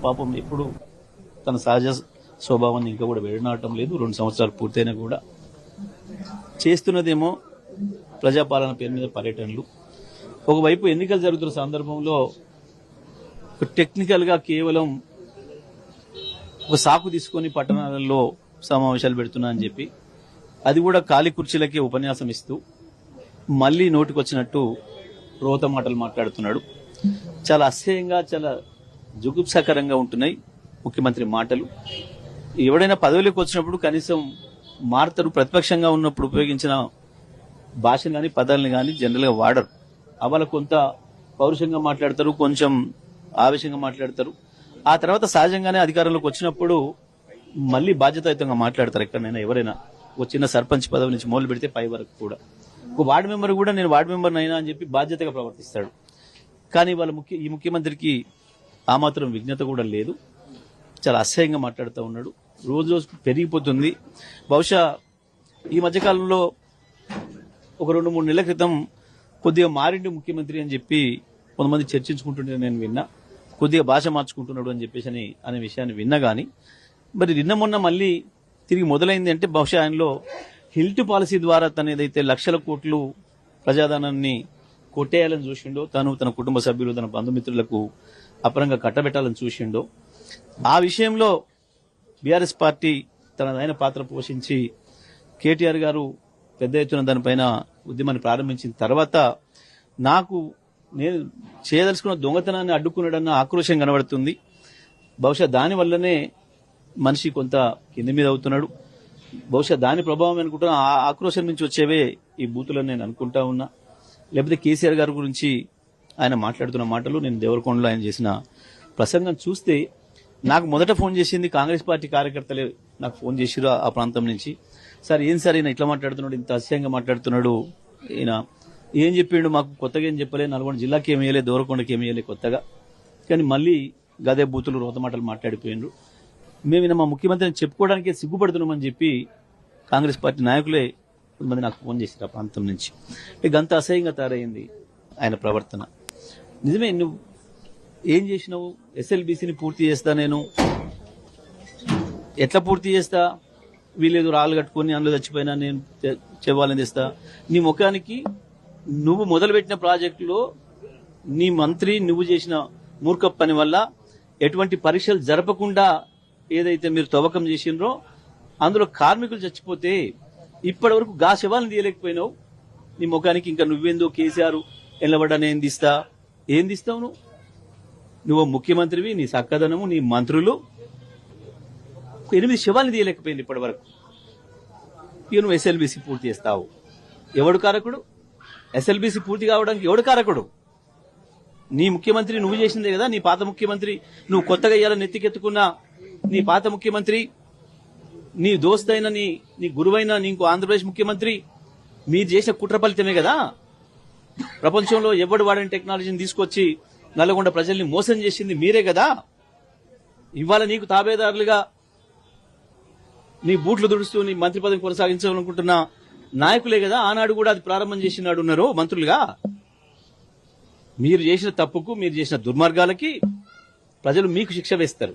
పాపం ఎప్పుడు తన సహజ స్వభావాన్ని ఇంకా కూడా విడనాడటం లేదు. 2 సంవత్సరాలు పూర్తయినా కూడా చేస్తున్నదేమో ప్రజాపాలన పేరు మీద పర్యటనలు. ఒకవైపు ఎన్నికలు జరుగుతున్న సందర్భంలో టెక్నికల్ గా కేవలం ఒక సాకు తీసుకొని పట్టణాలలో సమావేశాలు పెడుతున్నా అని చెప్పి అది కూడా ఖాళీ కుర్చీలకే ఉపన్యాసం ఇస్తూ మళ్లీ నోటికొచ్చినట్టు రోత మాటలు మాట్లాడుతున్నాడు. చాలా అసహ్యంగా, చాలా జుగుప్సాకరంగా ఉంటున్నాయి ముఖ్యమంత్రి మాటలు. ఎవడైనా పదవిలోకి వచ్చినప్పుడు కనీసం మారుతారు. ప్రతిపక్షంగా ఉన్నప్పుడు ఉపయోగించిన భాషను కానీ పదాలను కానీ జనరల్ గా వాడరు. అవాళ కొంత పౌరుషంగా మాట్లాడతారు, కొంచెం ఆవేశంగా మాట్లాడతారు. ఆ తర్వాత సహజంగానే అధికారంలోకి వచ్చినప్పుడు మళ్లీ బాధ్యతాయుతంగా మాట్లాడతారు. ఎక్కడైనా ఎవరైనా ఒక చిన్న సర్పంచ్ పదవి నుంచి మొదలు పెడితే పై వరకు కూడా ఒక వార్డు మెంబర్ కూడా నేను వార్డు మెంబర్ అయినా అని చెప్పి బాధ్యతగా ప్రవర్తిస్తాడు. కానీ వాళ్ళ ఈ ముఖ్యమంత్రికి ఆ మాత్రం విజ్ఞత కూడా లేదు. చాలా అసహ్యంగా మాట్లాడుతూ ఉన్నాడు. రోజు రోజు పెరిగిపోతుంది. బహుశా ఈ మధ్యకాలంలో ఒక 2-3 నెలల క్రితం కొద్దిగా మారిండు ముఖ్యమంత్రి అని చెప్పి కొంతమంది చర్చించుకుంటుంటే నేను విన్నా. కొద్దిగా భాష మార్చుకుంటున్నాడు అని చెప్పేసి అనే విషయాన్ని విన్నా. గానీ మరి నిన్న మొన్న మళ్ళీ తిరిగి మొదలైంది అంటే బహుశా ఆయనలో హిల్ట్ పాలసీ ద్వారా తన ఏదైతే లక్షల కోట్లు ప్రజాధనాన్ని కొట్టేయాలని చూసిండో, తన కుటుంబ సభ్యులు, తన బంధుమిత్రులకు అపరంగా కట్టబెట్టాలని చూసిండో, ఆ విషయంలో బీఆర్ఎస్ పార్టీ తనదైన పాత్ర పోషించి కేటీఆర్ గారు పెద్ద ఎత్తున దానిపైన ఉద్యమాన్ని ప్రారంభించిన తర్వాత నేను చేయదలుచుకున్న దొంగతనాన్ని అడ్డుకున్నాడన్న ఆక్రోశం కనబడుతుంది. బహుశా దాని వల్లనే మనిషి కొంత కింది మీద అవుతున్నాడు. బహుశా దాని ప్రభావం అనుకుంటున్నా. ఆ ఆక్రోశం నుంచి వచ్చేవే ఈ బూతులని నేను అనుకుంటా ఉన్నా. లేకపోతే కేసీఆర్ గారి గురించి ఆయన మాట్లాడుతున్న మాటలు, నేను దేవరకొండలో ఆయన చేసిన ప్రసంగం చూస్తే నాకు మొదట ఫోన్ చేసింది కాంగ్రెస్ పార్టీ కార్యకర్తలే నాకు ఫోన్ చేసిరు ఆ ప్రాంతం నుంచి. సార్ ఏం సార్ ఈయన ఇట్లా మాట్లాడుతున్నాడు, ఇంత అసహ్యంగా మాట్లాడుతున్నాడు, ఈయన ఏం చెప్పిండు, మాకు కొత్తగా ఏం చెప్పలే, నల్గొండ జిల్లాకి ఏమి వేయలే, దేవరకొండకి ఏమి వేయలే కొత్తగా, కానీ మళ్ళీ గదే బూతులు రోత మాటలు మాట్లాడిపోయిండ్రు. మేము మా ముఖ్యమంత్రిని చెప్పుకోవడానికే సిగ్గుపడుతున్నామని చెప్పి కాంగ్రెస్ పార్టీ నాయకులే కొంతమంది నాకు ఫోన్ చేశారు ఆ ప్రాంతం నుంచి. గంత అసహ్యంగా తయారైంది ఆయన ప్రవర్తన. నిజమే, నువ్వు ఏం చేసినావు? ఎస్ఎల్బీసీని పూర్తి చేస్తా, నేను ఎట్లా పూర్తి చేస్తా, వీళ్ళేదో రాళ్ళు కట్టుకుని అందులో చచ్చిపోయినా నేను చెవ్వాలని తెస్తా. నీ ముఖానికి నువ్వు మొదలుపెట్టిన ప్రాజెక్టులో నీ మంత్రి నువ్వు చేసిన మూర్ఖ పని వల్ల ఎటువంటి పరీక్షలు జరపకుండా ఏదైతే మీరు తవ్వకం చేసినరో అందులో కార్మికులు చచ్చిపోతే ఇప్పటి వరకు గా శవాలను తీయలేకపోయినావు. నీ ముఖానికి ఇంకా నువ్వేందో కేసీఆర్ ఎల్లబడ్డాను ఏం తీస్తావు? నువ్వు ముఖ్యమంత్రివి, నీ సక్కదనము, నీ మంత్రులు 8 శవాలను తీయలేకపోయింది ఇప్పటి వరకు. ఇక నువ్వు ఎస్ఎల్బీసీ పూర్తి చేస్తావు. ఎవడు కారకుడు? ఎస్ఎల్బీసీ పూర్తి కావడానికి ఎవడు కారకుడు? నీ ముఖ్యమంత్రి నువ్వు చేసిందే కదా. నీ పాత ముఖ్యమంత్రి, నువ్వు కొత్తగా ఇయ్యాలని నెత్తికెత్తుకున్న నీ పాత ముఖ్యమంత్రి, నీ దోస్తైన నీ గురువైన నీకు ఆంధ్రప్రదేశ్ ముఖ్యమంత్రి, మీరు చేసిన కుట్ర ఫలితమే కదా. ప్రపంచంలో ఎవడు వాడని టెక్నాలజీని తీసుకొచ్చి నల్గొండ ప్రజల్ని మోసం చేసింది మీరే కదా. ఇవాళ నీకు తాబేదారులుగా నీ బూట్లు దుడుస్తూ నీ మంత్రి పదవి కొనసాగించాలనుకుంటున్న నాయకులే కదా ఆనాడు కూడా అది ప్రారంభం చేసినాడు ఉన్నారు మంత్రులుగా. మీరు చేసిన తప్పుకు, మీరు చేసిన దుర్మార్గాలకి ప్రజలు మీకు శిక్ష వేస్తారు.